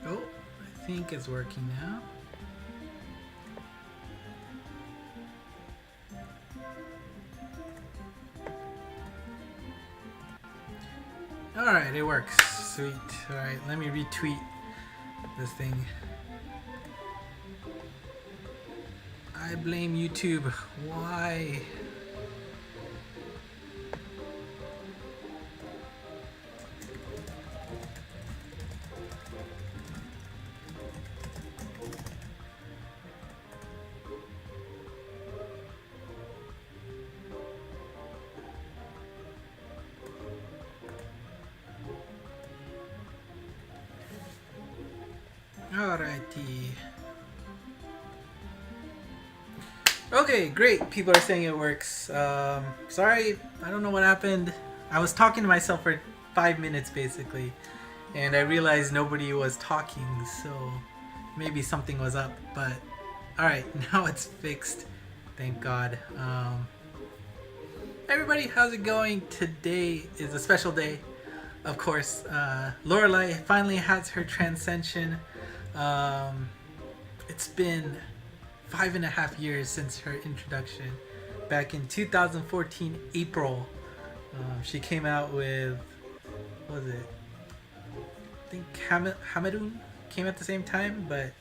Oh, I think it's working now. Alright, it works. Sweet. Alright, let me retweet this thing. I blame YouTube. Why? Alrighty. Okay, great. People are saying it works. Sorry, I don't know what happened. I was talking to myself for 5 minutes basically, and I realized nobody was talking, so maybe something was up, but alright, now it's fixed. Thank God. Everybody, how's it going? Today is a special day. Of course, Lorelei finally has her Transcension. It's been 5.5 years since her introduction. Back in 2014 April, she came out with, what was it? I think Hamadun came at the same time, but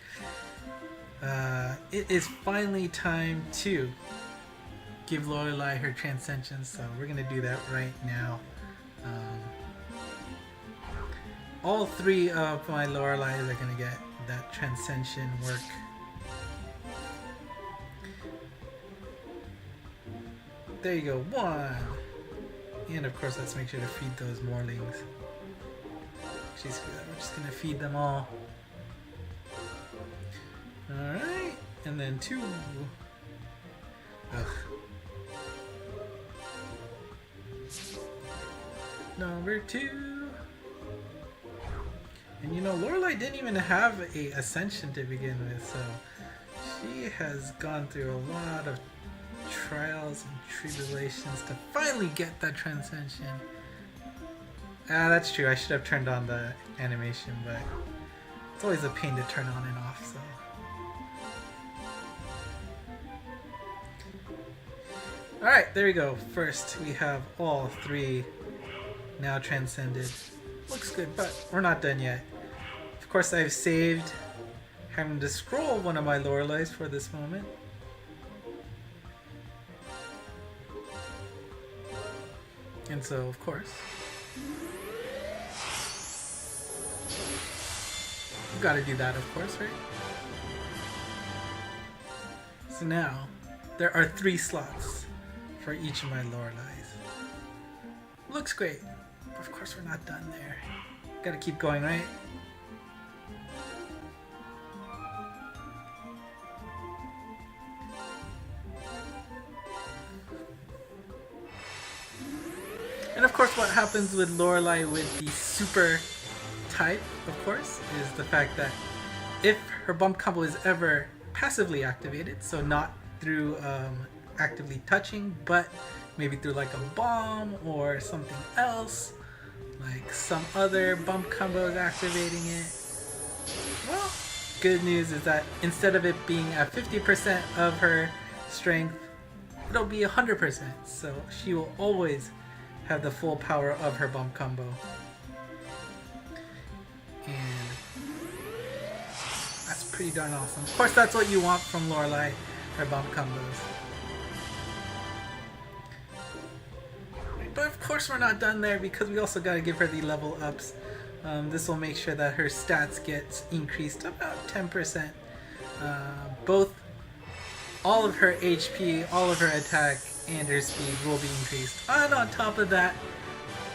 it is finally time to give Lorelei her Transcension, so we're gonna do that right now. All 3 of my Lorelei's are gonna get that Transcension work. There you go, 1. And of course, let's make sure to feed those morlings. Actually, screw that. We're just gonna feed them all. Alright, and then 2. Ugh. Number 2. And you know, Lorelei didn't even have a ascension to begin with, so she has gone through a lot of trials and tribulations to finally get that Transcension. That's true. I should have turned on the animation, but it's always a pain to turn on and off, so. Alright, there we go. First, we have all 3 now transcended. Looks good, but we're not done yet. Of course, I've saved having to scroll one of my Lorelei's for this moment. And so, of course, you've got to do that, of course, right? So now, there are 3 slots for each of my Lorelei's. Looks great. Of course, we're not done there. Gotta keep going, right? And of course, what happens with Lorelei with the super type, of course, is the fact that if her bump combo is ever passively activated, so not through actively touching, but maybe through like a bomb or something else, like some other bump combo is activating it. Well, good news is that instead of it being at 50% of her strength, it'll be 100%, so she will always have the full power of her bump combo. And that's pretty darn awesome. Of course, that's what you want from Lorelei, her bump combos. But of course we're not done there, because we also got to give her the level ups. This will make sure that her stats get increased about 10%. All of her HP, all of her attack, and her speed will be increased. And on top of that,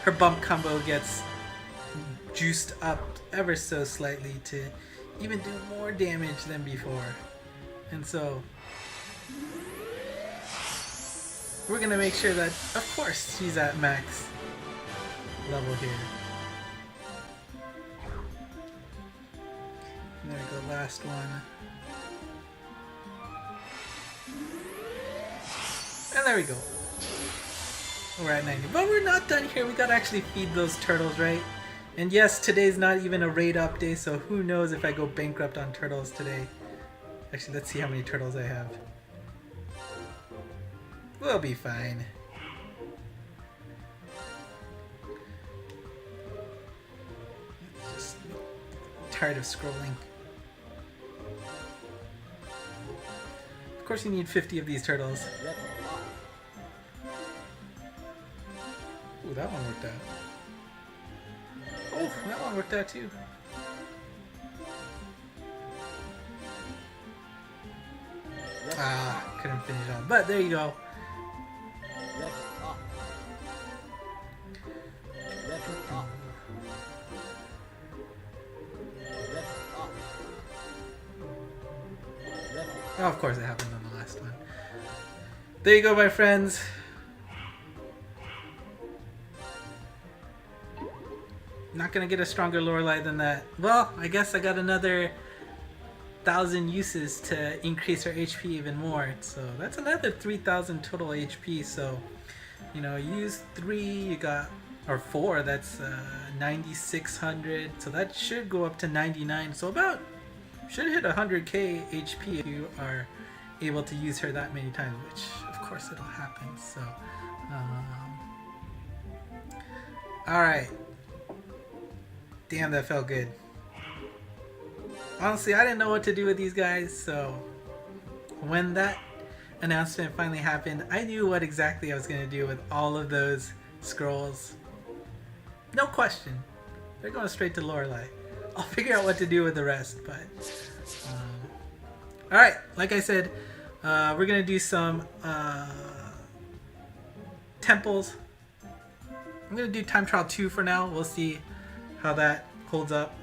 her bump combo gets juiced up ever so slightly to even do more damage than before. And so we're gonna make sure that, of course, she's at max level here. And there we go, last one. And there we go. We're at 90. But we're not done here. We gotta actually feed those turtles, right? And yes, today's not even a raid update, so who knows if I go bankrupt on turtles today. Actually, let's see how many turtles I have. We'll be fine. Just tired of scrolling. Of course you need 50 of these turtles. Ooh, that one worked out. Oh, that one worked out too. Ah, couldn't finish on. But there you go. Oh, of course it happened on the last one. There you go, my friends. Not gonna get a stronger Lorelei than that. Well, I guess I got another 1,000 uses to increase her HP even more. So that's another 3,000 total HP. So, you know, use 3, you got, or 4, that's 9,600. So that should go up to 99. So about, should hit 100k HP if you are able to use her that many times, which of course it'll happen. So, alright. Damn, that felt good. Honestly, I didn't know what to do with these guys, so when that announcement finally happened, I knew what exactly I was going to do with all of those scrolls. No question. They're going straight to Lorelei. I'll figure out what to do with the rest, but... Alright, like I said, we're going to do some temples. I'm going to do Time Trial 2 for now. We'll see how that holds up.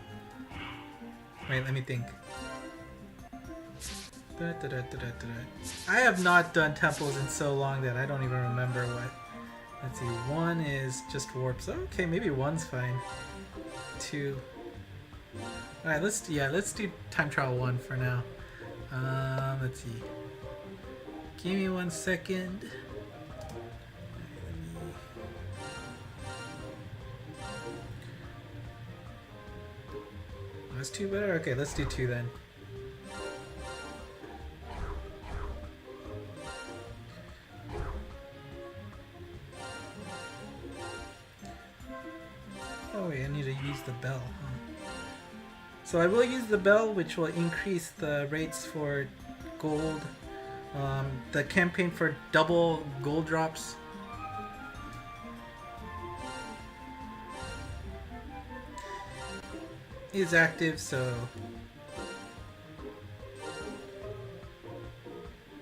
Wait, let me think. I have not done temples in so long that I don't even remember what. Let's see, 1 is just warps. Okay, maybe 1's fine. 2. Alright, let's do Time Trial 1 for now. Let's see. Give me 1 second. That's 2 better? Okay, let's do 2 then. Oh wait, I need to use the bell, huh? So I will use the bell, which will increase the rates for gold. The campaign for double gold drops. Is active, so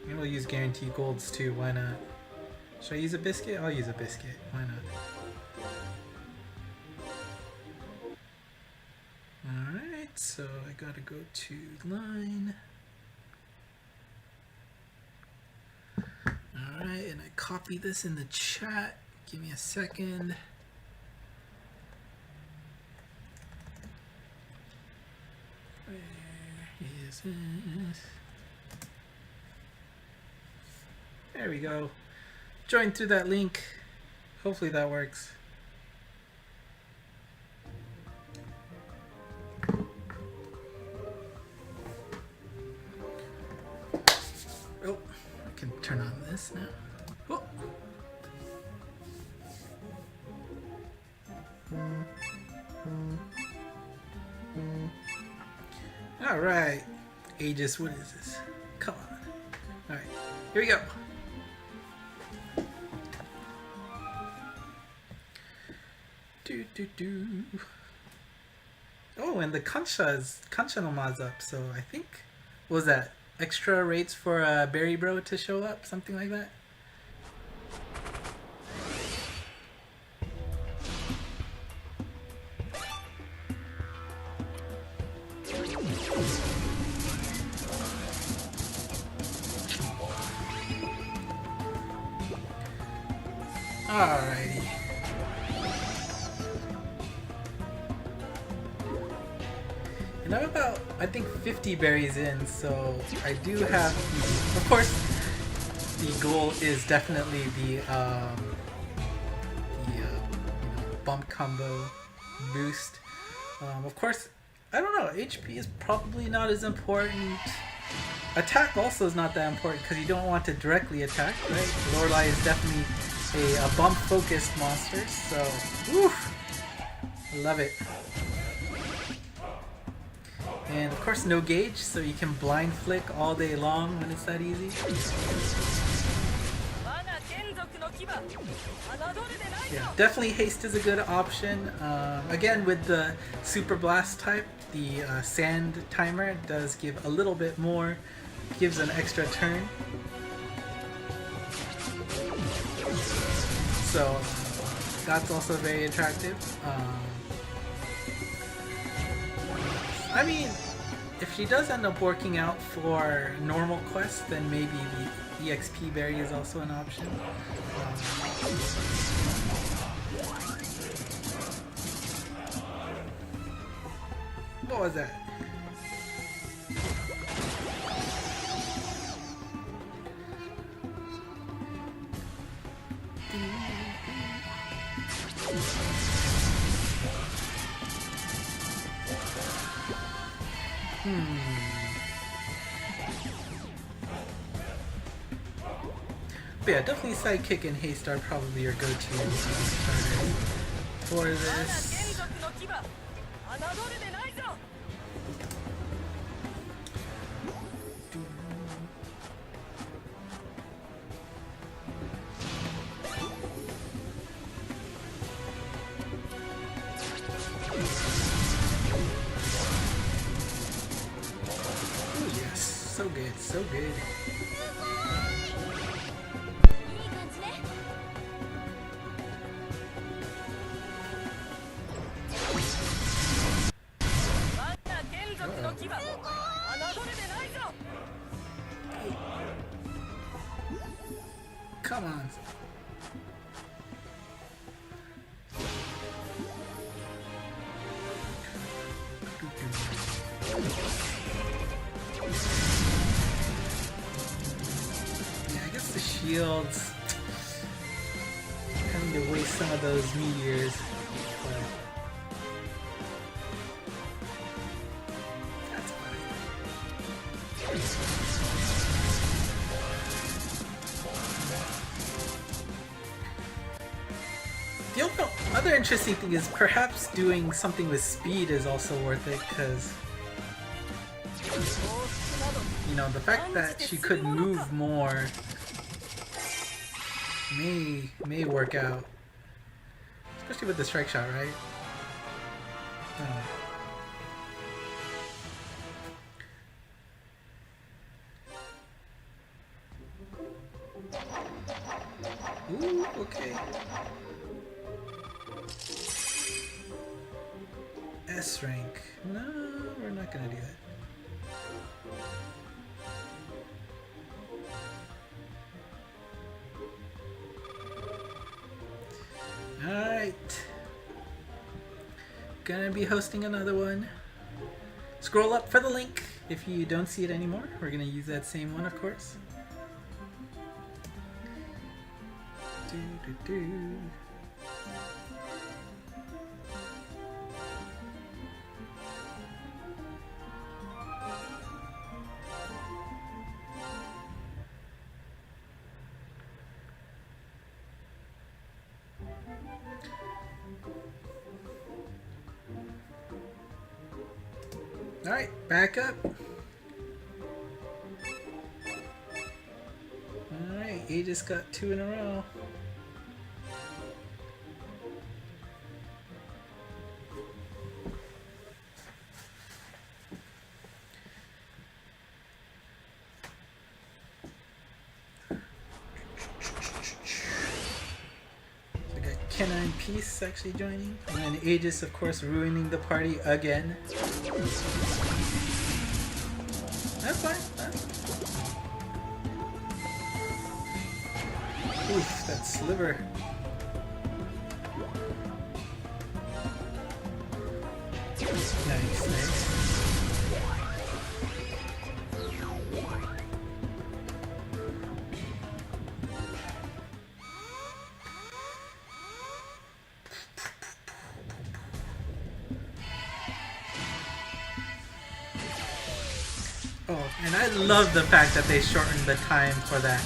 maybe we'll use guaranteed golds too. Why not? Should I use a biscuit? I'll use a biscuit. Why not? Alright, so I gotta go to line. Alright, and I copy this in the chat. Give me a second. Where is it? There we go. Join through that link. Hopefully that works. Oh, I can turn on this now. Oh. All right, Aegis, what is this? Come on. All right, here we go. Oh, and the Kansha no Ma's up, so I think, what was that? Extra rates for Berry Bro to show up? Something like that? Alrighty. And I'm about, I think, 50 berries in, so I do have the, of course, the goal is definitely the bump combo boost. Of course, I don't know, HP is probably not as important. Attack also is not that important because you don't want to directly attack, right? Lorelei is definitely a bump-focused monster, so oof, I love it. And of course no gauge, so you can blind flick all day long when it's that easy. Yeah, definitely haste is a good option. Again, with the Super Blast type, the sand timer does give a little bit more, gives an extra turn. So that's also very attractive. I mean, if she does end up working out for normal quests, then maybe the EXP berry is also an option. What was that? But yeah, definitely Sidekick and Haste are probably your go-to starters for this. Oh yes, so good, so good. Come on. Yeah, I guess the shields having to waste some of those meteors. But that's fine. The other interesting thing is perhaps doing something with speed is also worth it, because you know, the fact that she could move more may work out, especially with the strike shot, right? Ooh, okay. S rank. No, we're not gonna do that. Alright. Gonna be hosting another one. Scroll up for the link if you don't see it anymore. We're gonna use that same one, of course. Alright, back up. Alright, you just got 2 in a row. We got Kenna and Peace actually joining. And then Aegis, of course, ruining the party again. That's fine. Oof, that sliver. Nice, nice. Oh, and I love the fact that they shortened the time for that,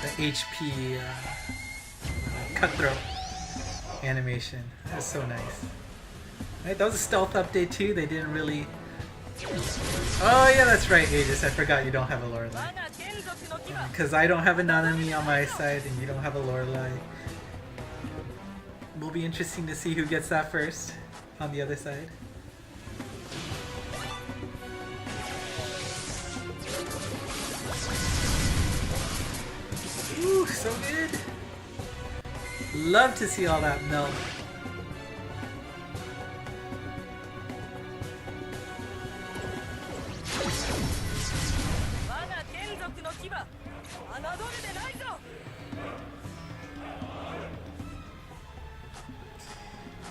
the HP cutthroat animation. That was so nice. Right, that was a stealth update too. They didn't really... Oh yeah, that's right, Aegis. I forgot you don't have a Lorelei. Because I don't have a Nanami on my side and you don't have a Lorelei. Will be interesting to see who gets that first on the other side. Ooh, so good. Love to see all that melt.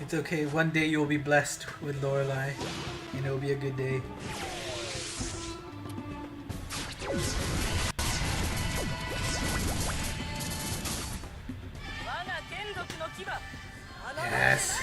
It's okay, one day you'll be blessed with Lorelei and it'll be a good day. Yes.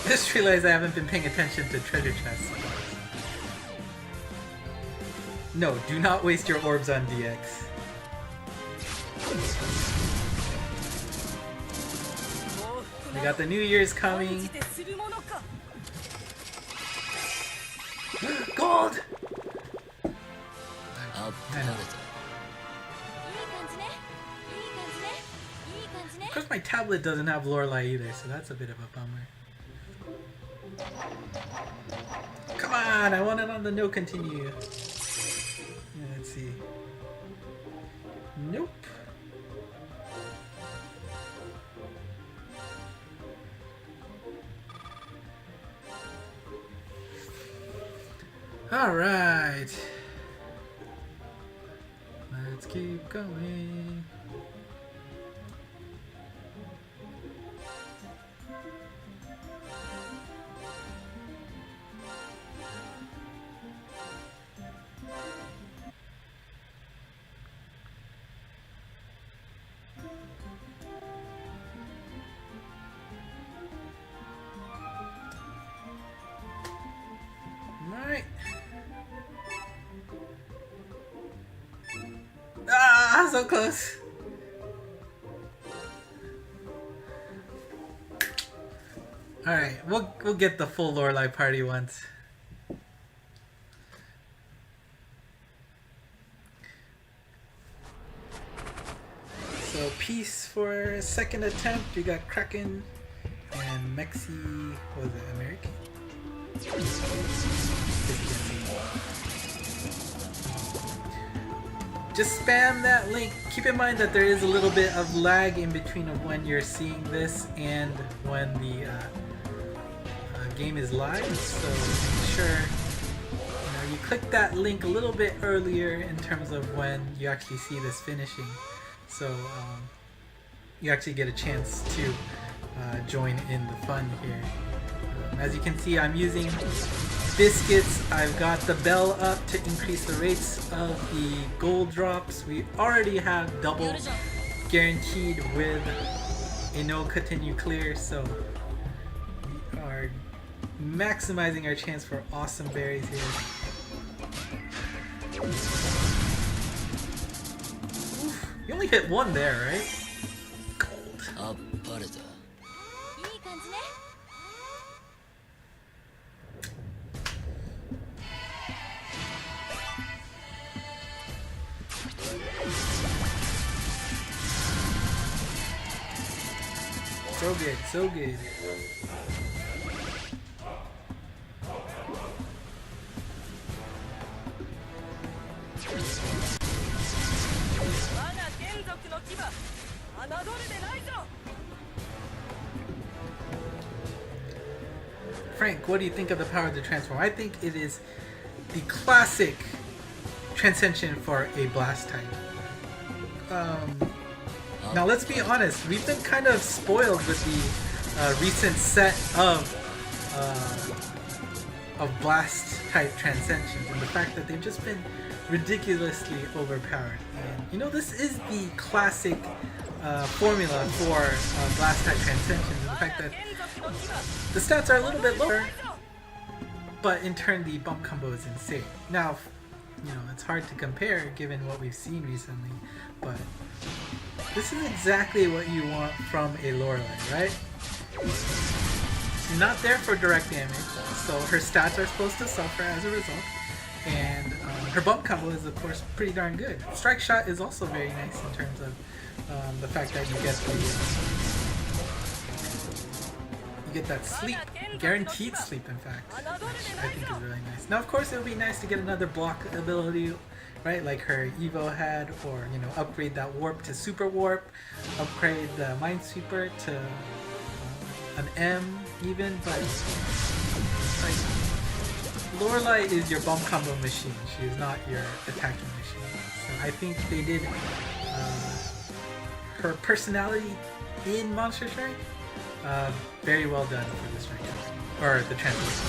I just realized I haven't been paying attention to treasure chests. No, do not waste your orbs on DX. We got the New Year's coming. Gold! I know. Of course my tablet doesn't have Lorelei either, so that's a bit of a bummer. Come on, I want it on the no continue. Yeah, let's see. Nope. Alright. Let's keep going. Alright. Ah, so close. Alright, we'll get the full Lorelei party once. So peace for second attempt. We got Kraken and Mexi. Was it American? Just spam that link. Keep in mind that there is a little bit of lag in between of when you're seeing this and when the game is live. So make sure you click that link a little bit earlier in terms of when you actually see this finishing. So you actually get a chance to join in the fun here. As you can see, I'm using biscuits. I've got the bell up to increase the rates of the gold drops. We already have double guaranteed with a no continue clear, so we are maximizing our chance for awesome berries here. Oof, you only hit one there, right? Gold. So good, so good. Frank, what do you think of the power of the transform? I think it is the classic Transcension for a blast type. Now let's be honest, we've been kind of spoiled with the recent set of blast type Transcensions and the fact that they've just been ridiculously overpowered. And you know, this is the classic formula for blast type Transcensions, and the fact that the stats are a little bit lower, but in turn the bump combo is insane. Now, you know, it's hard to compare given what we've seen recently, but this is exactly what you want from a Lorelei, right? She's not there for direct damage, so her stats are supposed to suffer as a result, and her bump combo is of course pretty darn good. Strike shot is also very nice in terms of the fact that you get that sleep, guaranteed sleep in fact, which I think is really nice. Now of course it would be nice to get another block ability, right, like her Evo had, or you know, upgrade that warp to super warp, upgrade the minesweeper to an M even, but like Lorelei is your bump combo machine, she is not your attacking machine. So I think they did her personality in Monster Strike very well done for the strike or the transformation.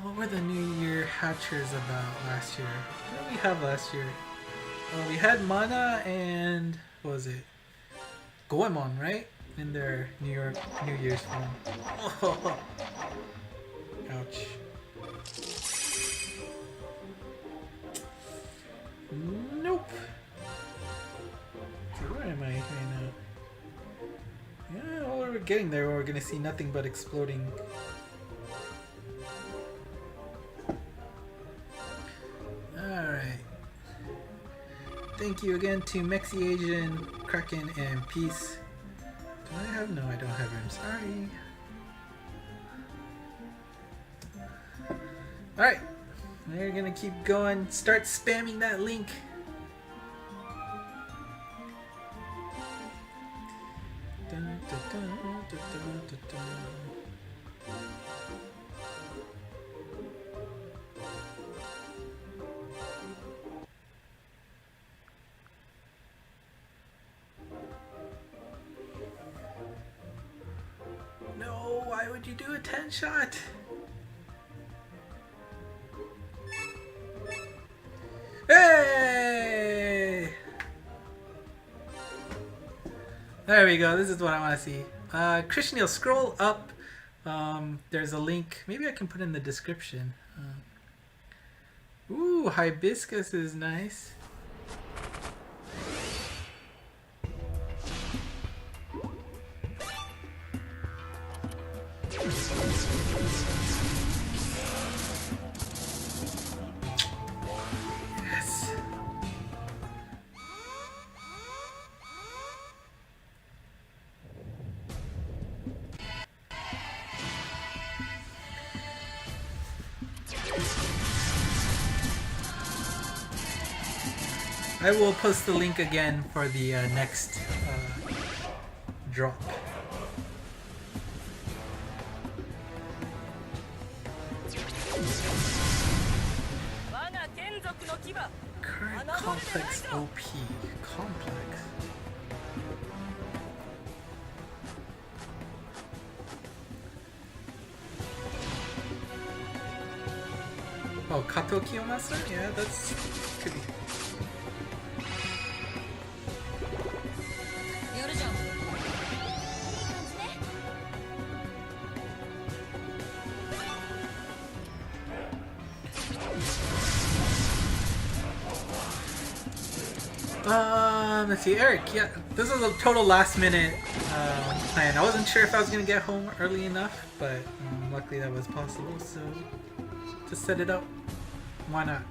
What were the New Year hatchers about last year? What did we have last year? We had Mana and what was it? Goemon, right? In their New Year's form. Oh. Ouch. Nope. So where am I right now? Yeah, well, we're getting there. We're gonna see nothing but exploding. Alright. Thank you again to Mexi Asian, Kraken, and Peace. Do I have? No, I don't have him. Sorry. Alright. We're gonna keep going. Start spamming that link. Dun, dun, dun, dun, dun, dun, dun. No, why would you do a 10 shot? Hey! There we go. This is what I want to see. Christian, you'll scroll up. There's a link. Maybe I can put in the description. Ooh, hibiscus is nice. I will post the link again for the next drop. Current complex OP. Complex. Oh, Kato Kiyomasa? Yeah, that's... could be. Let's see, Eric, yeah, this was a total last minute plan. I wasn't sure if I was going to get home early enough, but luckily that was possible, so just set it up. Why not?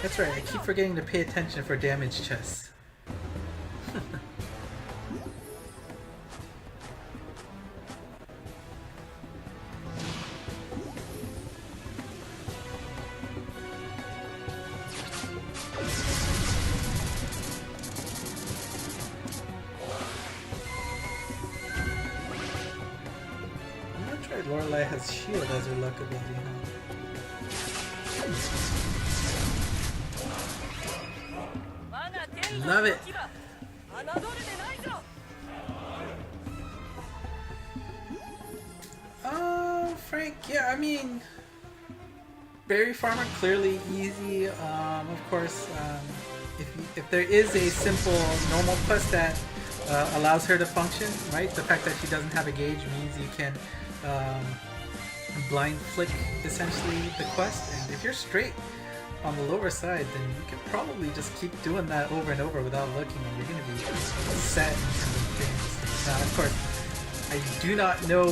That's right, I keep forgetting to pay attention for damage chests. That's right, Lorelei has shield as her luck ability, huh? Love it. Frank, yeah, I mean, Berry Farmer, clearly easy. Of course, if there is a simple normal quest that allows her to function, right? The fact that she doesn't have a gauge means you can blind flick essentially the quest, and if you're straight on the lower side, then you can probably just keep doing that over and over without looking, and you're going to be set in terms of things. Now, of course, I do not know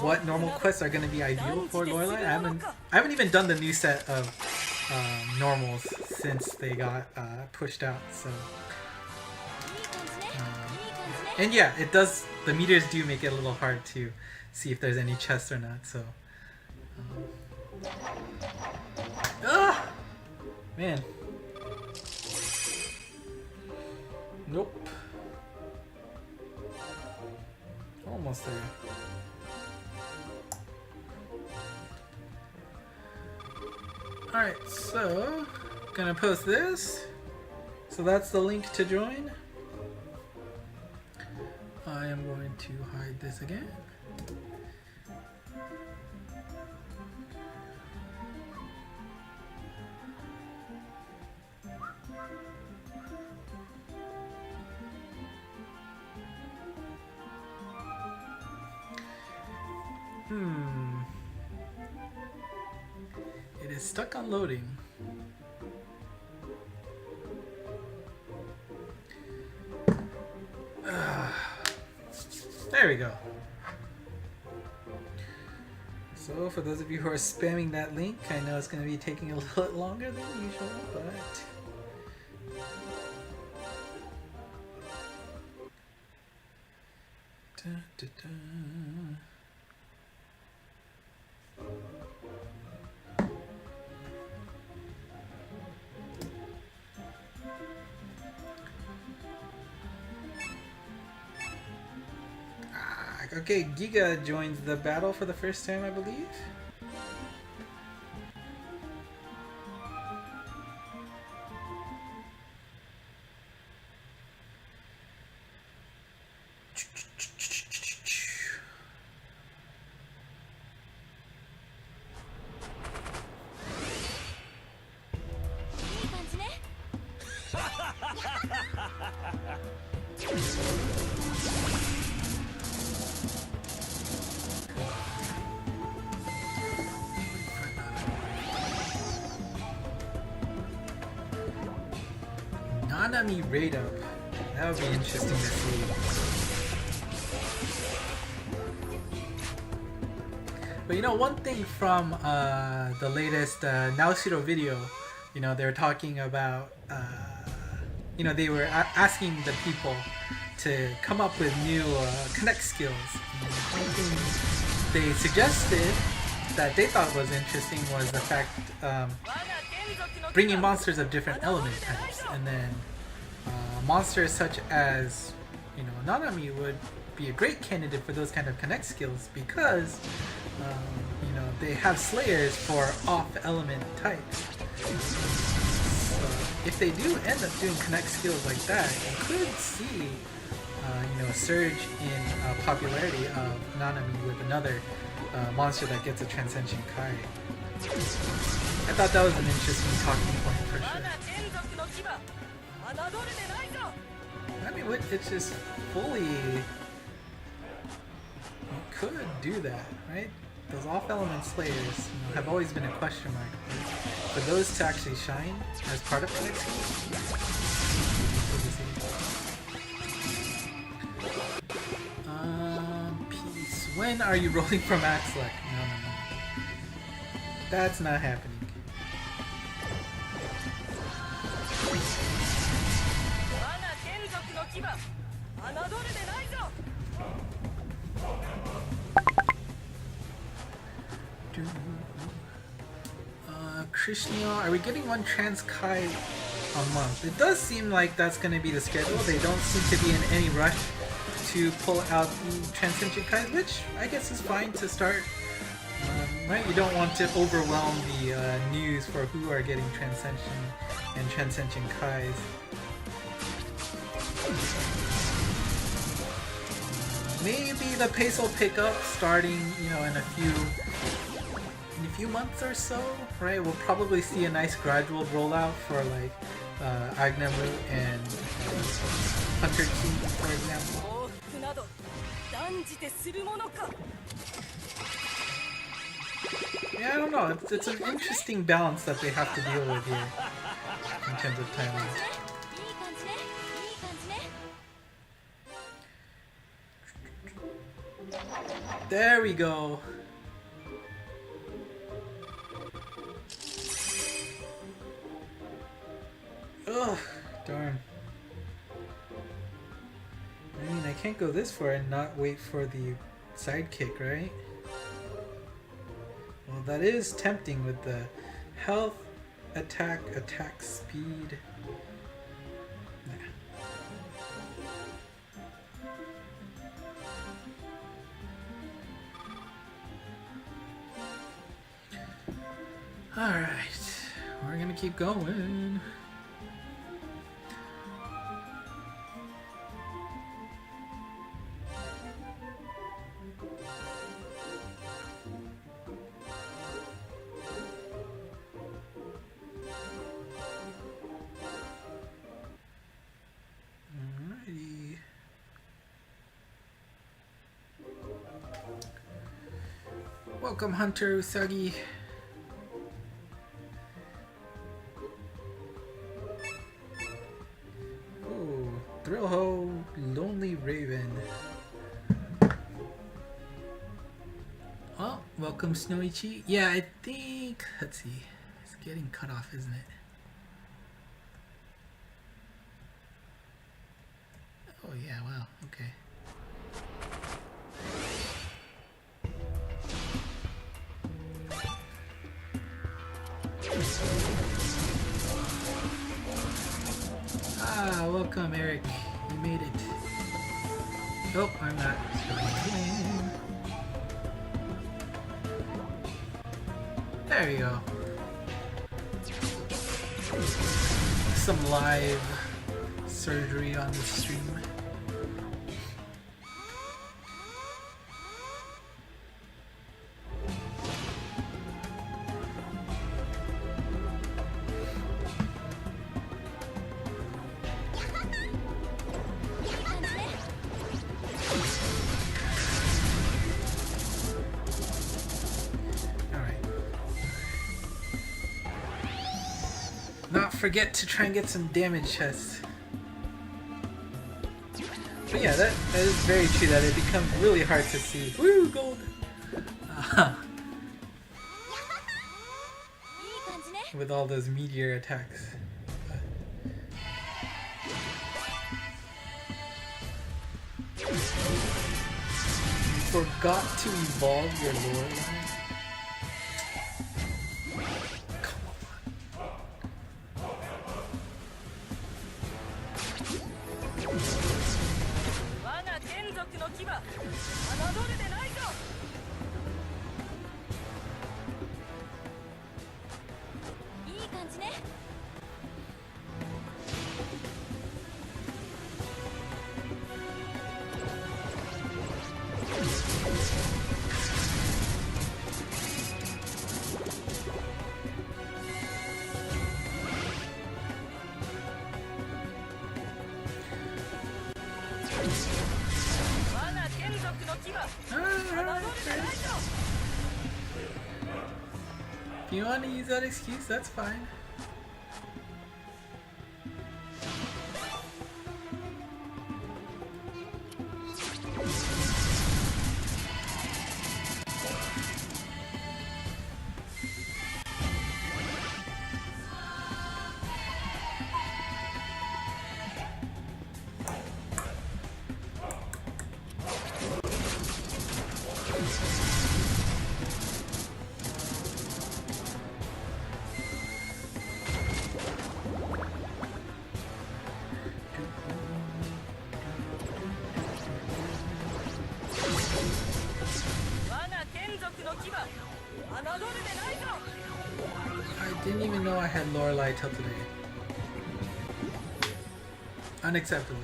what normal quests are going to be ideal for Lorelei. I haven't even done the new set of normals since they got pushed out. So, and yeah, it does. The meters do make it a little hard to see if there's any chests or not. So, man. Nope. Almost there. Alright, so gonna post this. So that's the link to join. I am going to hide this again. It is stuck on loading. There we go. So for those of you who are spamming that link, I know it's going to be taking a little longer than usual, but da, da, da. Okay, Giga joins the battle for the first time, I believe. Nanami raid up. That would be interesting to see. But you know, one thing from the latest Naoshiro video, you know, they're talking about, you know, they were asking the people to come up with new connect skills. And one thing they suggested that they thought was interesting was the fact bringing monsters of different element types, and then monsters such as, you know, Nanami would be a great candidate for those kind of connect skills because you know, they have slayers for off element types. So if they do end up doing connect skills like that, you could see you know, a surge in popularity of Nanami with another monster that gets a Transcension Kai. I thought that was an interesting talking point for sure. I mean, it's just fully... You could do that, right? Those off-element slayers, you know, have always been a question mark. For those to actually shine as part of connect skills, peace. When are you rolling from Axelec? No. That's not happening. Krishnio, are we getting one Trans Kai a month? It does seem like that's going to be the schedule. They don't seem to be in any rush to pull out the Transcension Kais, which I guess is fine to start. Right? You don't want to overwhelm the news for who are getting Transcension and Transcension Kais. Maybe the pace will pick up starting, you know, in a few months or so, right? We'll probably see a nice gradual rollout for like Agnamu and Hunter King, for example. Yeah, I don't know. It's an interesting balance that they have to deal with here in terms of timing. There we go. Ugh, darn. I mean, I can't go this far and not wait for the sidekick, right? Well, that is tempting with the health, attack speed. Nah. Alright, we're gonna keep going. Welcome, Hunter Usagi. Oh, Thrillho, Lonely Raven. Oh, welcome, Snowichi. Yeah, I think, let's see, it's getting cut off, isn't it? Oh yeah, wow, okay. Ah, welcome, Eric. You made it. Oh, I'm not. There you go. Some live surgery on the stream. Forget to try and get some damage chests. But yeah, that is very true that it becomes really hard to see. Woo, gold! With all those meteor attacks. You forgot to evolve your Lorelei? If you want to use that excuse, that's fine. I didn't even know I had Lorelei till today. Unacceptable.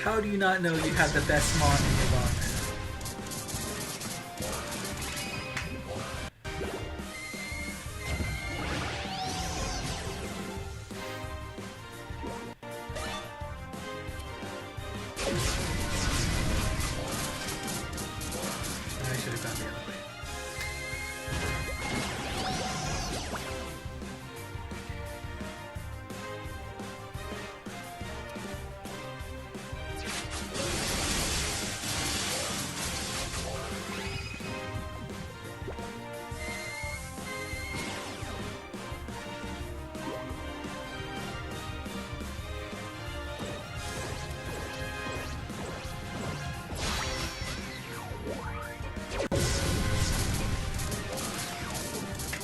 How do you not know you have the best Mon in your box? I should have gone the other way.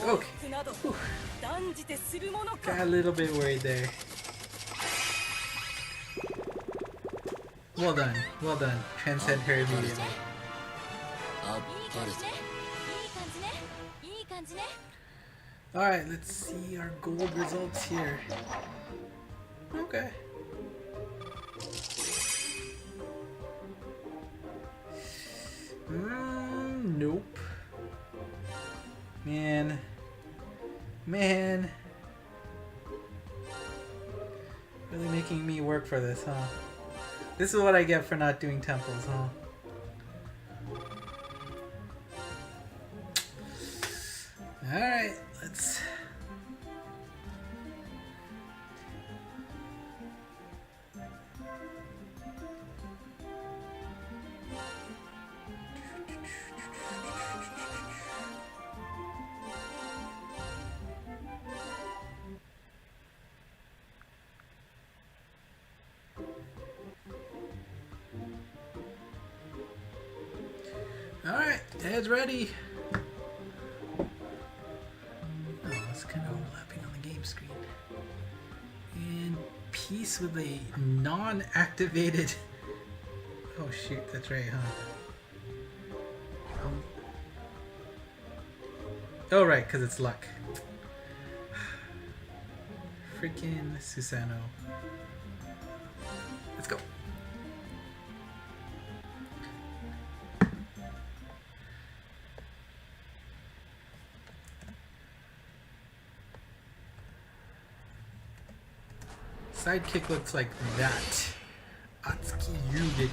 Okay. Whew. Got a little bit worried there. Well done. Well done. Transcend her immediately. Alright, let's see our gold results here. Okay. Nope. Man. Really making me work for this, huh? This is what I get for not doing temples, huh? Alright, let's... Alright, head's ready. Oh, it's kind of overlapping on the game screen. And piece with a non-activated... Oh shoot, that's right, huh? Oh right, because it's luck. Freaking Susano. Let's go. Sidekick looks like that. Atsuki Yugeki.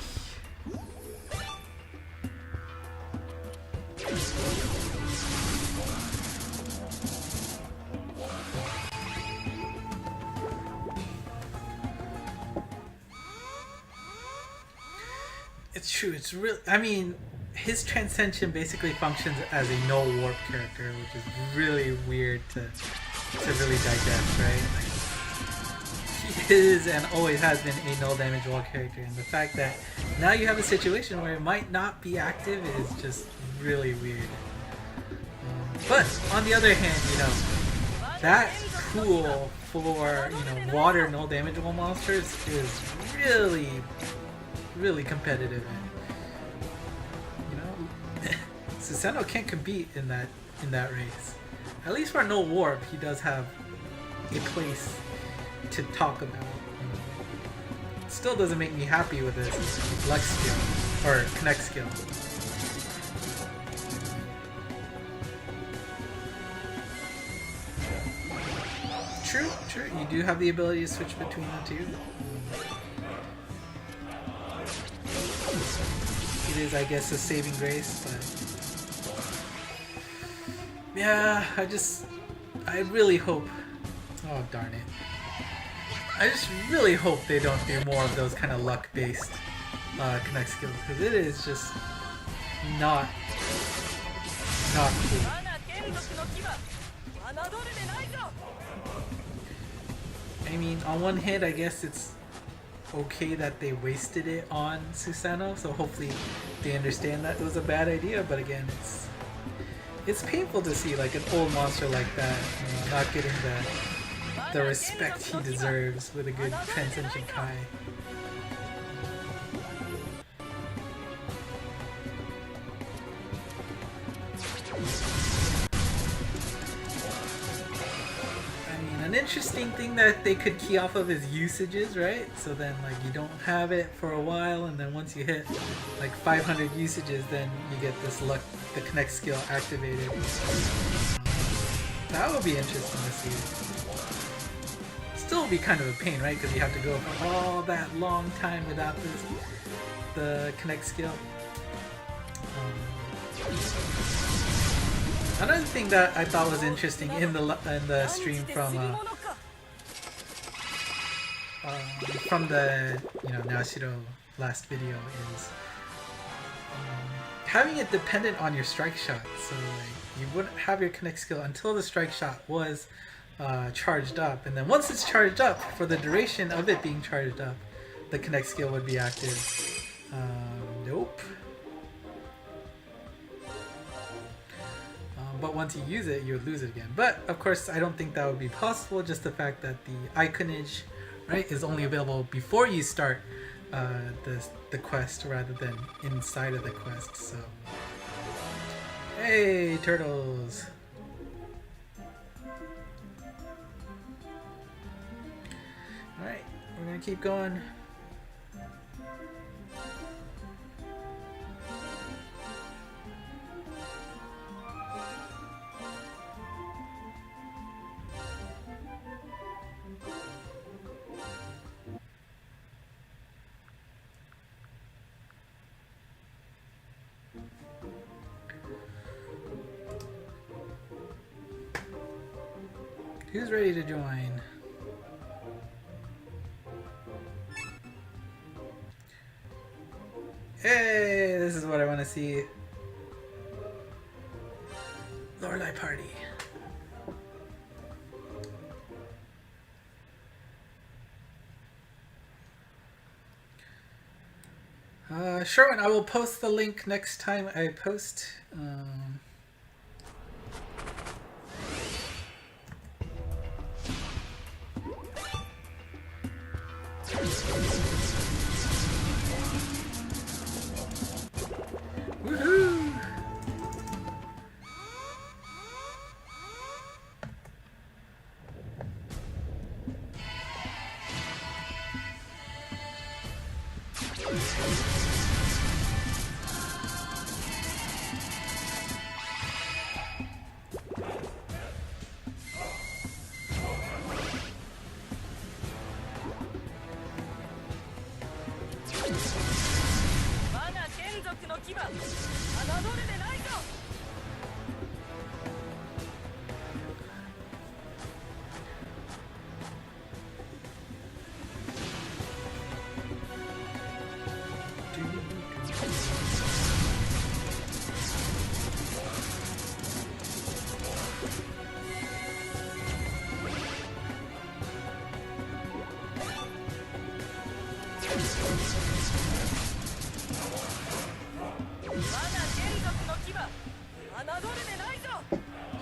It's true, it's real. I mean, his Transcension basically functions as a no warp character, which is really weird to really digest, right? Like, he is and always has been a no damage wall character, and the fact that now you have a situation where it might not be active is just really weird. But on the other hand, you know, that pool for, you know, water null damageable monsters is really, really competitive. You know, Susanoo can't compete in that race. At least for no warp, he does have a place to talk about. Still doesn't make me happy with this Lex skill or Connect skill. True, true. You do have the ability to switch between the two. It is, I guess, a saving grace, but yeah, I really hope. Oh darn it! I just really hope they don't do more of those kind of luck-based Connect skills, because it is just not cool. I mean, on one hand, I guess it's okay that they wasted it on Susanoo, so hopefully they understand that it was a bad idea. But again, it's painful to see like an old monster like that, you know, not getting the respect he deserves with a good Transcension Kai. An interesting thing that they could key off of is usages, right? So then like you don't have it for a while, and then once you hit like 500 usages, then you get this luck, the Connect skill activated. That would be interesting to see. Still be kind of a pain, right? Because you have to go for all that long time without the Connect skill. Another thing that I thought was interesting in the stream from the Naoshiro last video is having it dependent on your strike shot. So like you wouldn't have your Connect skill until the strike shot was charged up, and then once it's charged up, for the duration of it being charged up, the Connect skill would be active. Nope. But once you use it, you would lose it again. But of course, I don't think that would be possible. Just the fact that the iconage, right, is only available before you start the quest rather than inside of the quest. So, hey, turtles! All right, we're gonna keep going. Who's ready to join? Hey, this is what I want to see. Lorelei party. Sure, and I will post the link next time I post. Woohoo!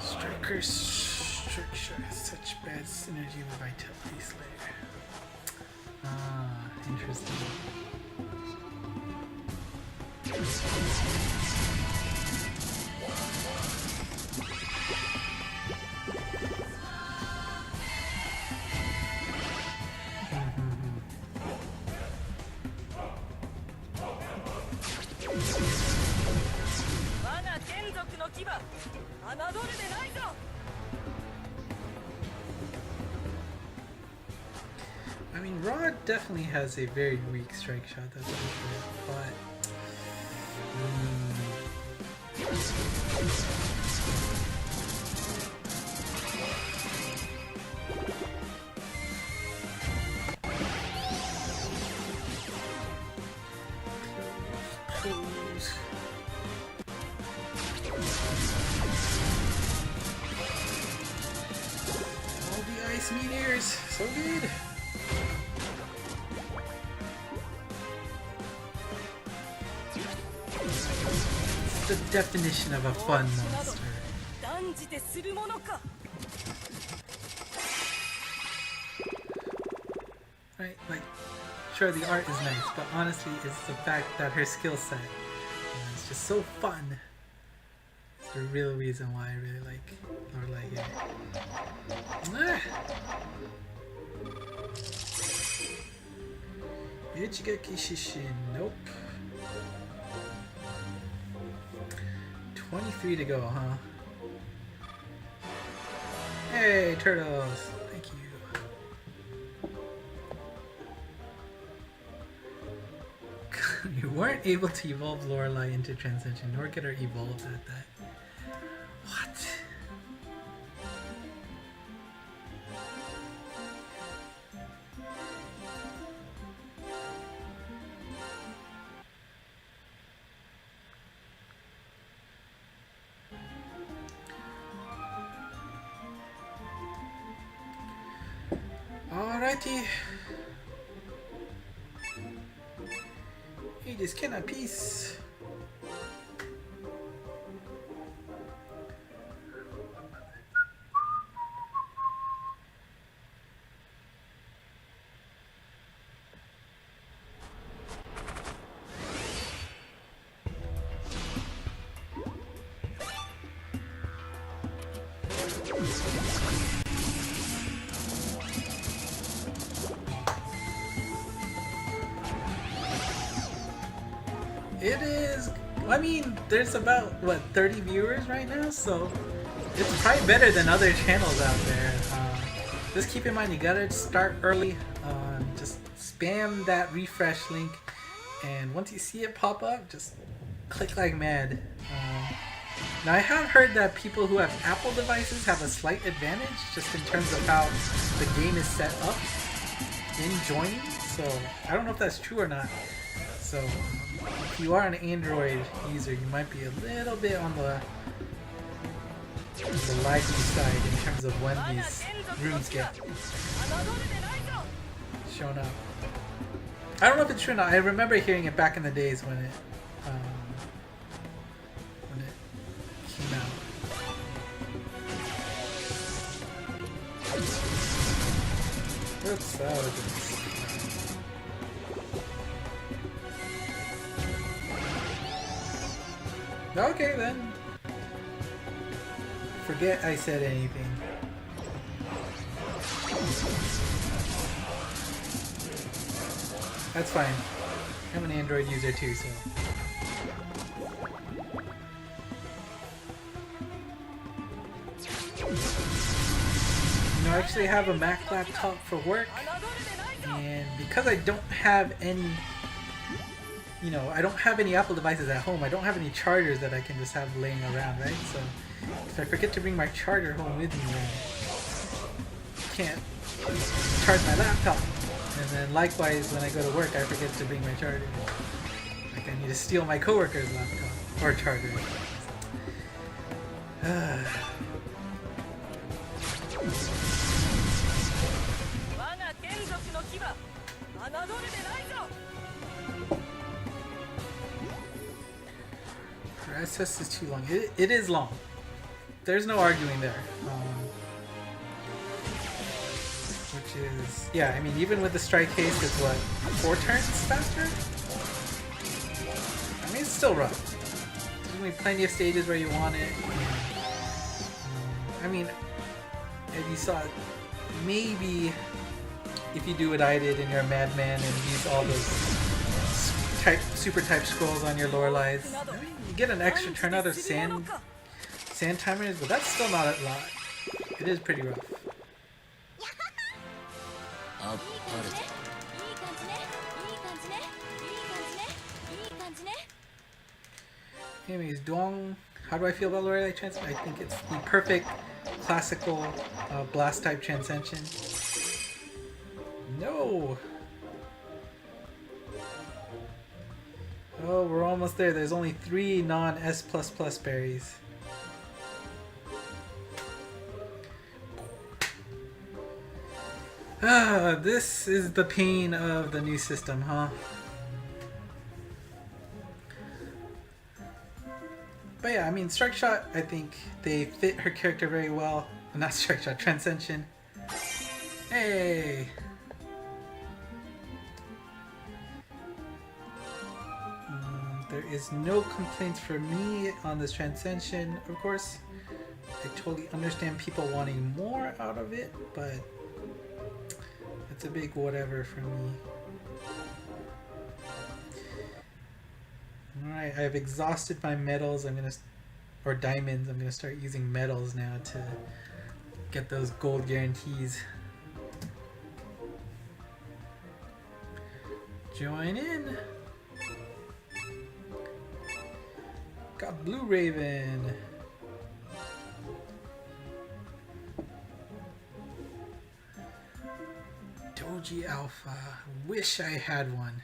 Strikers Trick Shot has such bad synergy with Vitality Slayer. Ah, interesting. I mean, Raw definitely has a very weak strike shot, that's for sure, but... Close. All the ice meteors, so good. The definition of a fun monster. Right, like, sure the art is nice, but honestly it's the fact that her skill set is just so fun. It's the real reason why I really like Lorelei here. Ichigaki Shishin, nope. 23 to go, huh? Hey, turtles! Thank you. You weren't able to evolve Lorelei into Transcension, nor get her evolved at that. What? Alrighty. Hey, just cannot peace. It is, I mean, there's about, what, 30 viewers right now, so it's probably better than other channels out there. Just keep in mind, you gotta start early, just spam that refresh link, and once you see it pop up, just click like mad. Now I have heard that people who have Apple devices have a slight advantage, just in terms of how the game is set up in joining, so I don't know if that's true or not. So if you are an Android user, you might be a little bit on the laggy side in terms of when these rooms get shown up. I don't know if it's true or not. I remember hearing it back in the days when it came out. Oops, that was a mistake. Okay then. Forget I said anything. That's fine. I'm an Android user too, so. You know, I actually have a Mac laptop for work, and because I don't have any, you know, I don't have any Apple devices at home. I don't have any chargers that I can just have laying around, right? So if I forget to bring my charger home with me, I can't charge my laptop. And then likewise, when I go to work, I forget to bring my charger. Like I need to steal my coworker's laptop or charger. Process is too long. It is long. There's no arguing there. which is, yeah, I mean, even with the strike haste, it's what, 4 turns faster? I mean, it's still rough. There's gonna be plenty of stages where you want it. I mean, if you saw, maybe if you do what I did and you're a madman and use all those super type scrolls on your Loreleis, I mean, you get an extra turn out of sand timers, but that's still not a lot. It is pretty rough. Anyways, Duong, how do I feel about Lorelei Transcension? I think it's the perfect classical blast type Transcension. No! Oh, we're almost there. There's only 3 non-S++ berries. Ah, this is the pain of the new system, huh? But yeah, I mean, Strike Shot, I think they fit her character very well. Not Strike Shot, Transcension. Hey! There is no complaints for me on this Transcension, of course. I totally understand people wanting more out of it, but it's a big whatever for me. Alright, I've exhausted my metals. Or diamonds. I'm gonna start using metals now to get those gold guarantees. Join in. Got Blue Raven. Doji Alpha. Wish I had one.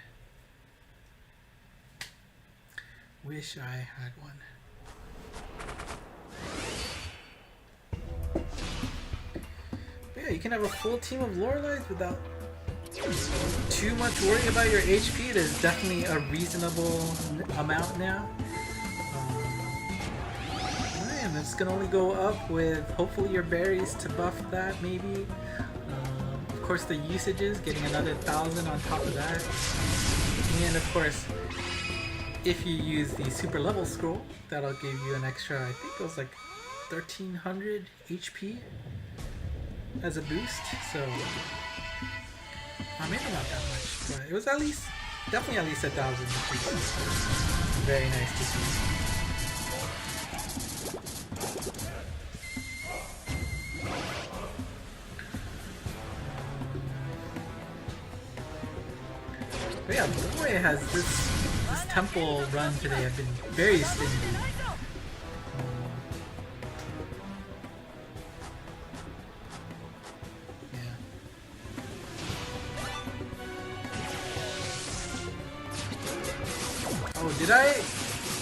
Wish I had one. But yeah, you can have a full team of Loreleis without too much worry about your HP. It is definitely a reasonable amount now. And it's gonna only go up with hopefully your berries to buff that maybe. Of course the usages, getting another 1,000 on top of that. And of course, if you use the super level scroll, that'll give you an extra, I think it was like 1,300 HP as a boost. So, maybe not that much, but it was at least, definitely at least 1,000, which is very nice to see. But yeah, boy has this temple run today. I've been very stingy. Yeah. Oh,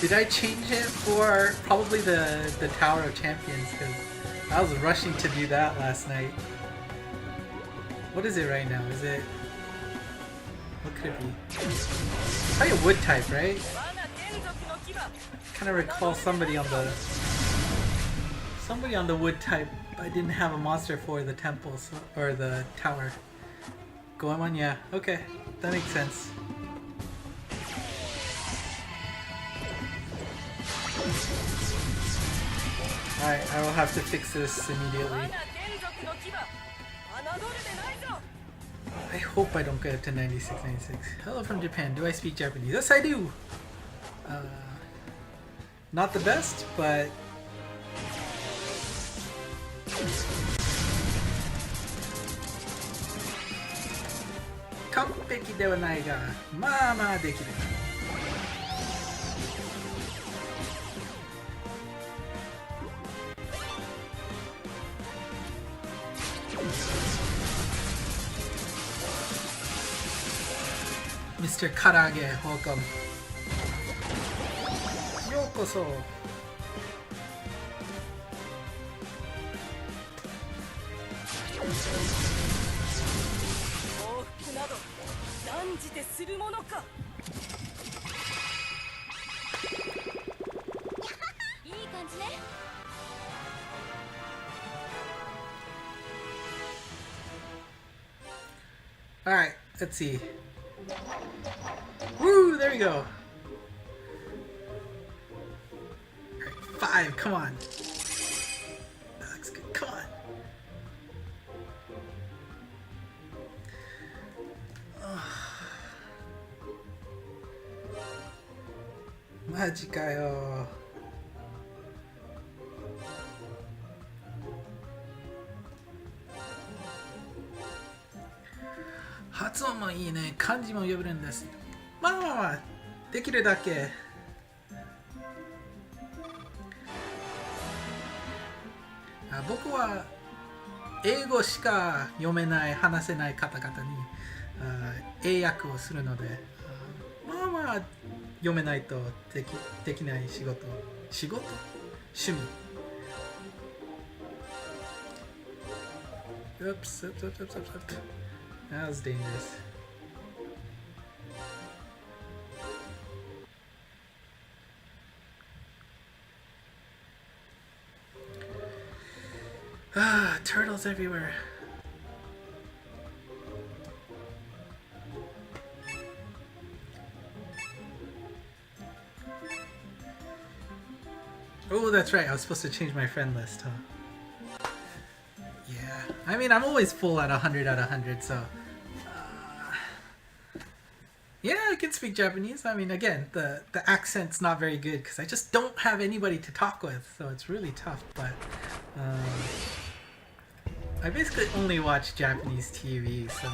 did I change it for probably the Tower of Champions? Because I was rushing to do that last night. What is it right now? Is it? What could it be? Probably a wood type, right? Kind of recall somebody on the wood type. I didn't have a monster for the temple or the tower. Goemon, yeah. Okay, that makes sense. Alright, I will have to fix this immediately. I hope I don't get it to 96, 96. Hello from Japan. Do I speak Japanese? Yes, I do! Not the best, but... Kampeki dewa nai ga, maa dekiru. Mr. Karage, welcome. Yokoso. Alright, let's see. Woo, there we go. Alright, 5, come on. That looks good, come on. Majikayo. 発音もいいね。漢字も読めるんです。まあまあまあ、できるだけ。僕は英語しか読めない、話せない方々に英訳をするので、まあまあ読めないとできない仕事、趣味。Oops. That was dangerous. Ah, turtles everywhere. Oh, that's right. I was supposed to change my friend list, huh? Yeah. I mean, I'm always full at 100 out of 100, so... yeah, I can speak Japanese. I mean, again, the accent's not very good because I just don't have anybody to talk with, so it's really tough, but... I basically only watch Japanese TV, so...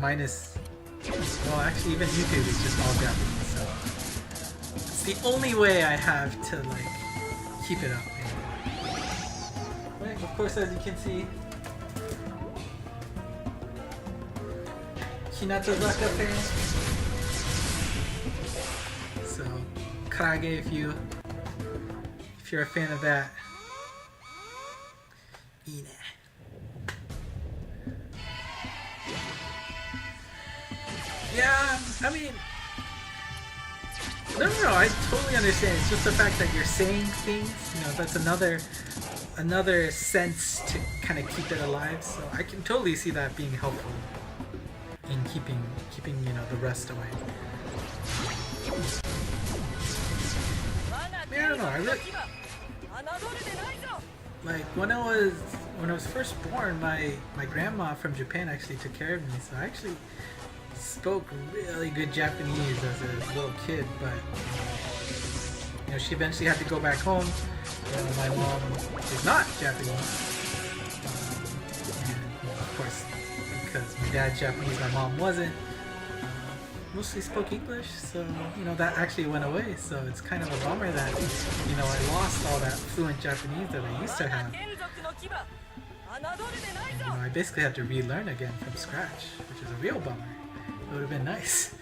minus... well, actually, even YouTube is just all Japanese, so... it's the only way I have to, like, keep it up. Right, of course, as you can see... Hinatozaka fan. So, Karage if you're a fan of that. Ine. Yeah, I mean, no, I totally understand. It's just the fact that you're saying things, you know, that's another sense to kind of keep it alive. So I can totally see that being helpful in keeping you know, the rest away. I don't know. I really, like when I was first born, my grandma from Japan actually took care of me, so I actually spoke really good Japanese as a little kid. But you know, she eventually had to go back home. My mom is not Japanese, and of course, because my dad's Japanese, my mom wasn't. Mostly spoke English, so you know that actually went away. So it's kind of a bummer that you know I lost all that fluent Japanese that I used to have. And, you know, I basically had to relearn again from scratch, which is a real bummer. It would have been nice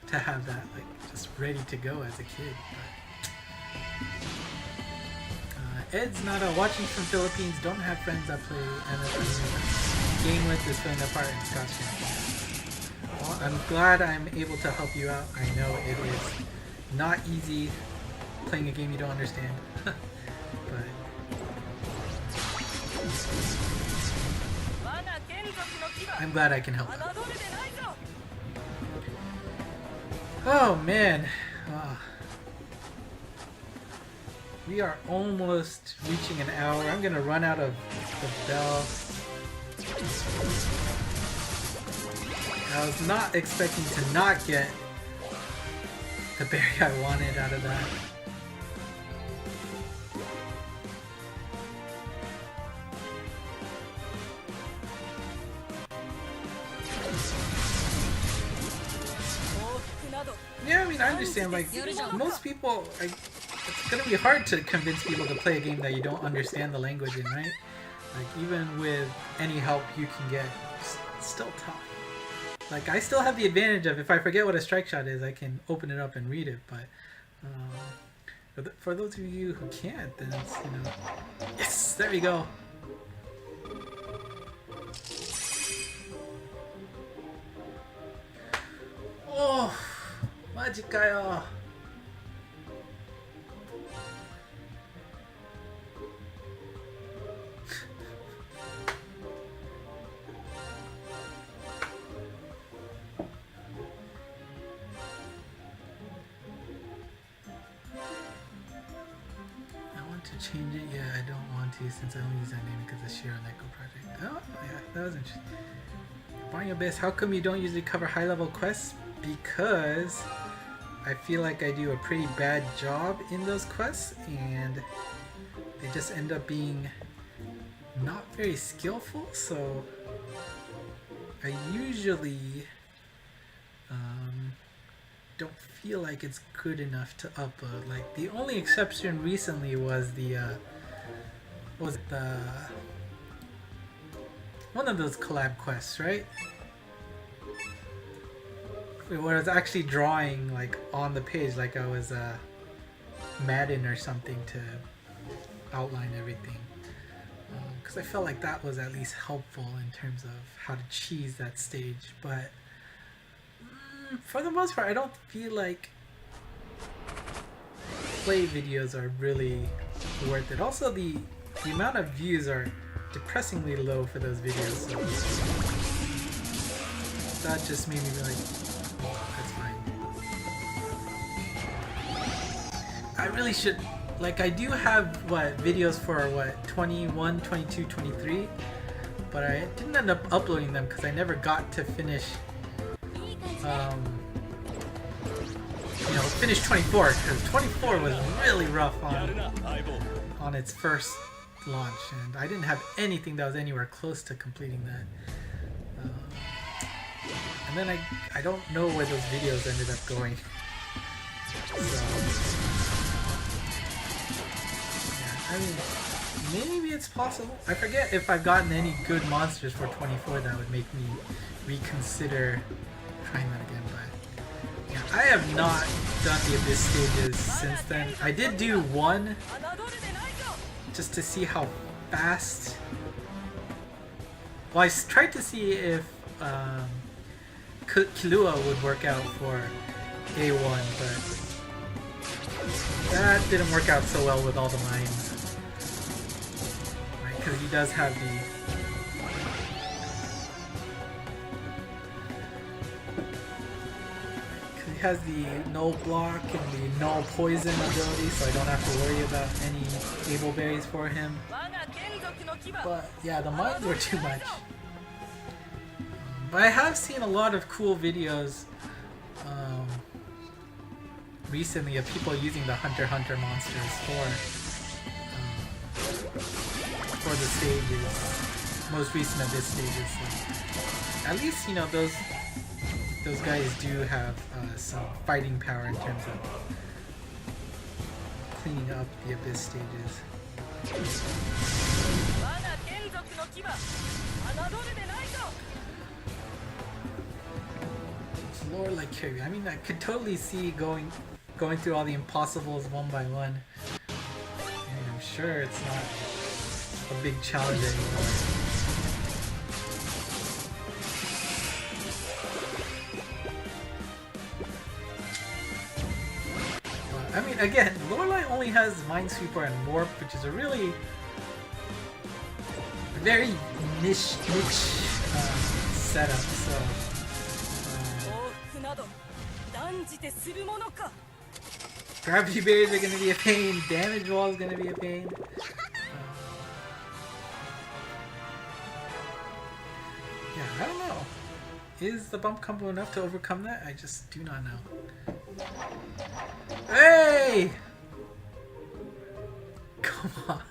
to have that like just ready to go as a kid. But, Ed's not a watching from Philippines. Don't have friends that play MFA. Game with is playing a part in Scotland. Well, I'm glad I'm able to help you out. I know it is not easy playing a game you don't understand, but I'm glad I can help out. Oh man, we are almost reaching an hour. I'm gonna run out of the bell. I was not expecting to not get the berry I wanted out of that. Yeah, I mean, I understand, like, most people, like, it's gonna be hard to convince people to play a game that you don't understand the language in, right? Like, even with any help you can get, it's still tough. Like, I still have the advantage of if I forget what a strike shot is, I can open it up and read it, but for those of you who can't, then it's, you know... Yes! There we go! Oh! Majikayo! Should change it? Yeah, I don't want to since I only use that name because of Shiro Neko project. Oh, yeah, that was interesting. Barring Abyss, how come you don't usually cover high-level quests? Because I feel like I do a pretty bad job in those quests and they just end up being not very skillful, so I usually don't feel like it's good enough to upload. Like the only exception recently was the one of those collab quests, right? Where I was actually drawing like on the page, like I was Madden or something to outline everything. Because I felt like that was at least helpful in terms of how to cheese that stage, but for the most part, I don't feel like play videos are really worth it. Also, the amount of views are depressingly low for those videos, so that just made me be like, that's fine. I really should, like, I do have, videos for, 21, 22, 23, but I didn't end up uploading them because I never got to finish finish 24, because 24 was really rough on its first launch, and I didn't have anything that was anywhere close to completing that. And then I don't know where those videos ended up going. So, yeah, I mean, maybe it's possible. I forget if I've gotten any good monsters for 24 that would make me reconsider trying that again, but yeah, I have not done the Abyss stages since then. I did do one just to see how fast. Well, I tried to see if Killua would work out for A1, but that didn't work out so well with all the mines, right? Because he does have the has the null block and the null poison ability, so I don't have to worry about any able berries for him. But yeah, the mines were too much. But I have seen a lot of cool videos recently of people using the Hunter x Hunter monsters for the stages, most recent Abyss stages. So at least, you know, those guys do have some fighting power in terms of cleaning up the Abyss stages. Lorelei FINALLY. I mean, I could totally see going through all the impossibles one by one. And I'm sure it's not a big challenge anymore. I mean, again, Lorelei only has Minesweeper and Warp, which is a really very niche setup. So gravity barriers are going to be a pain. Damage wall is going to be a pain. Yeah, I don't know. Is the bump combo enough to overcome that? I just do not know. Hey! Come on.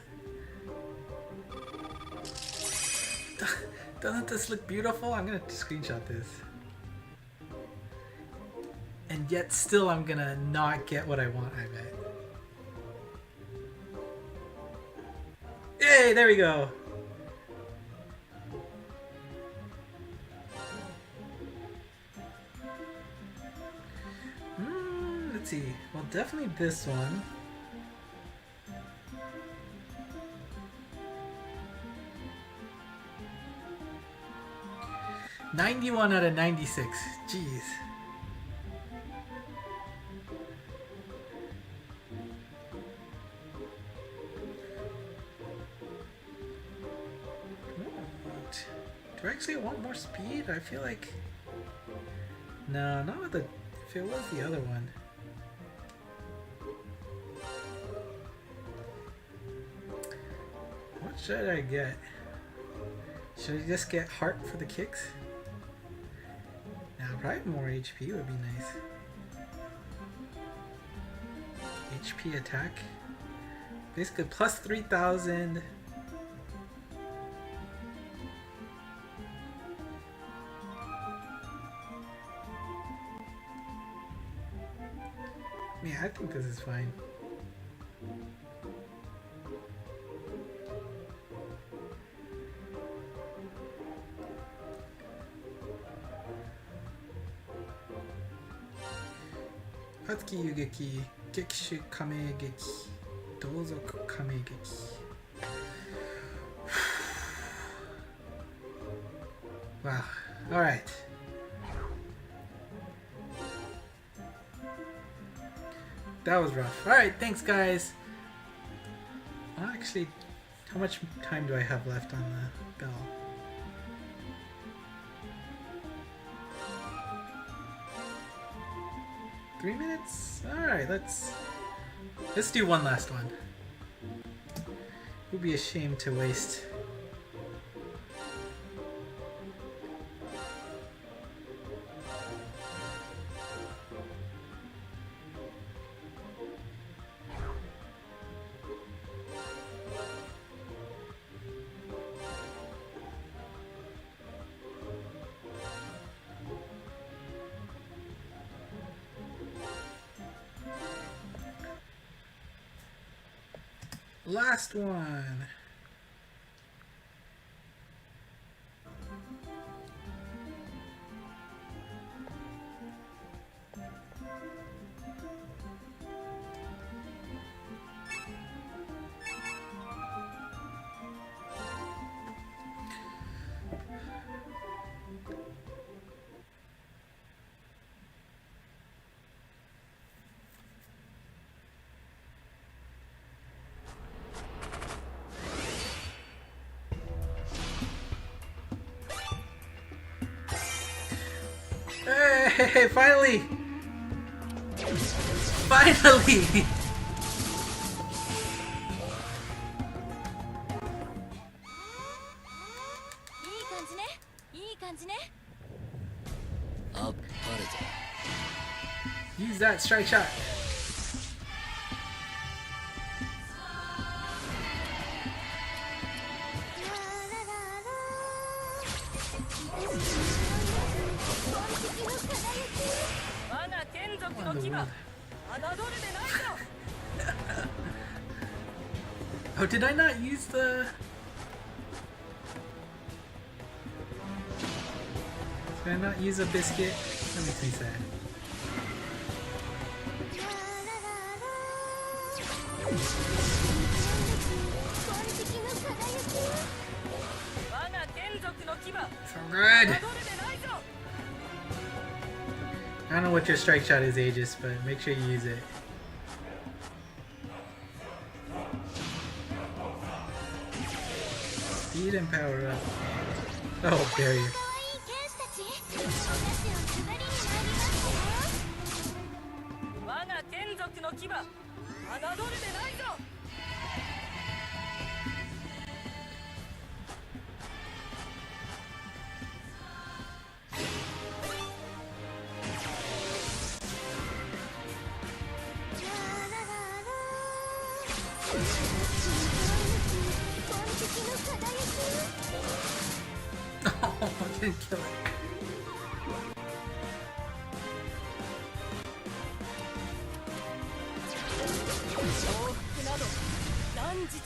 Doesn't this look beautiful? I'm gonna screenshot this. And yet still I'm gonna not get what I want, I bet. Yay, there we go. Let's see. Well, definitely this one. $91 out of 96. Jeez. Do I actually want more speed? I feel like... No, not with the... If it was the other one. What should I get? Should I just get heart for the kicks? Now, probably more HP would be nice. HP attack. Basically, plus 3,000. Yeah, I think this is fine. Hatsuki Yugeki, Gekishu Kamegeki, Douzoku Kamegeki. Wow. Alright. That was rough. Alright, thanks guys. Actually, how much time do I have left on the bell? Three minutes? Alright, let's do one last one. It would be a shame to waste. Last one. Hey, finally! Finally! Use that strike shot. Oh, did I not use the... Did I not use a biscuit? That makes me sad. So good! I don't know what your strike shot is, Aegis, but make sure you use it. Speed and power up. Oh, barrier. Oh, I didn't kill it.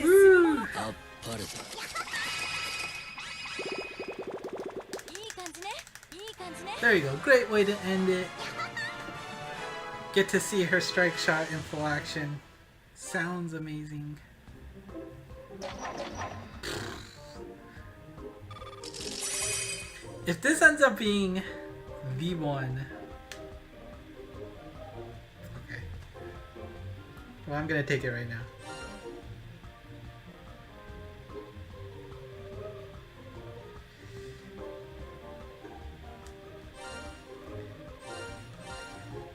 Woo! There you go. Great way to end it. Get to see her strike shot in full action. Sounds amazing. If this ends up being V1, okay. Well, I'm gonna take it right now.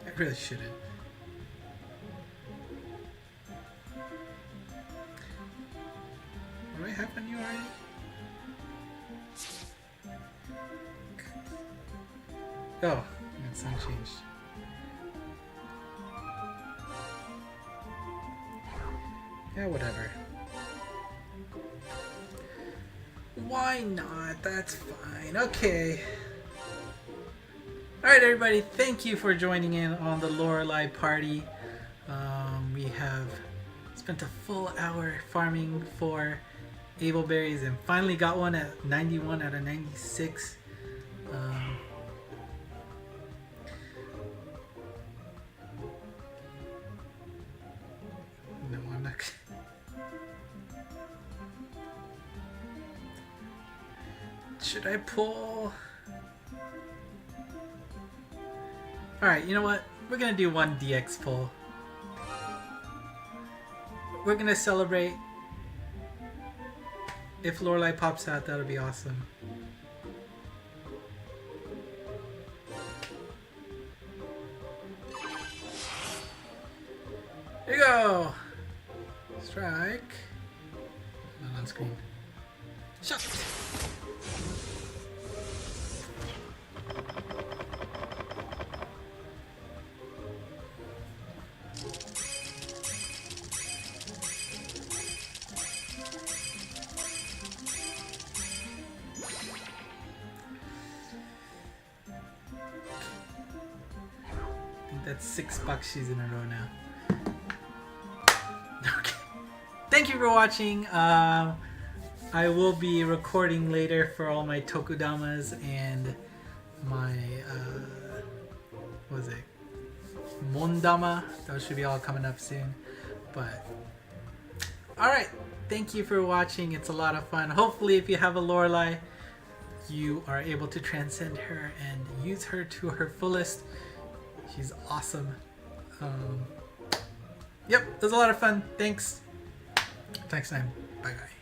I really shouldn't. What do I have on you? Oh, it's unchanged. Yeah, whatever. Why not? That's fine. Okay. Alright, everybody. Thank you for joining in on the Lorelei party. We have spent a full hour farming for able berries and finally got one at 91 out of 96. No, I'm not. Should I pull? Alright, you know what? We're gonna do one DX pull. We're gonna celebrate. If Lorelei pops out, that'll be awesome. Here you go! Strike. Not on screen. Shot! That's 6 Bakshi's in a row now. Okay. Thank you for watching. I will be recording later for all my Tokudamas and my, what was it? Mondama. Those should be all coming up soon. But, alright. Thank you for watching. It's a lot of fun. Hopefully, if you have a Lorelei, you are able to transcend her and use her to her fullest. She's awesome. Yep, it was a lot of fun. Thanks. Next time. Bye, guys.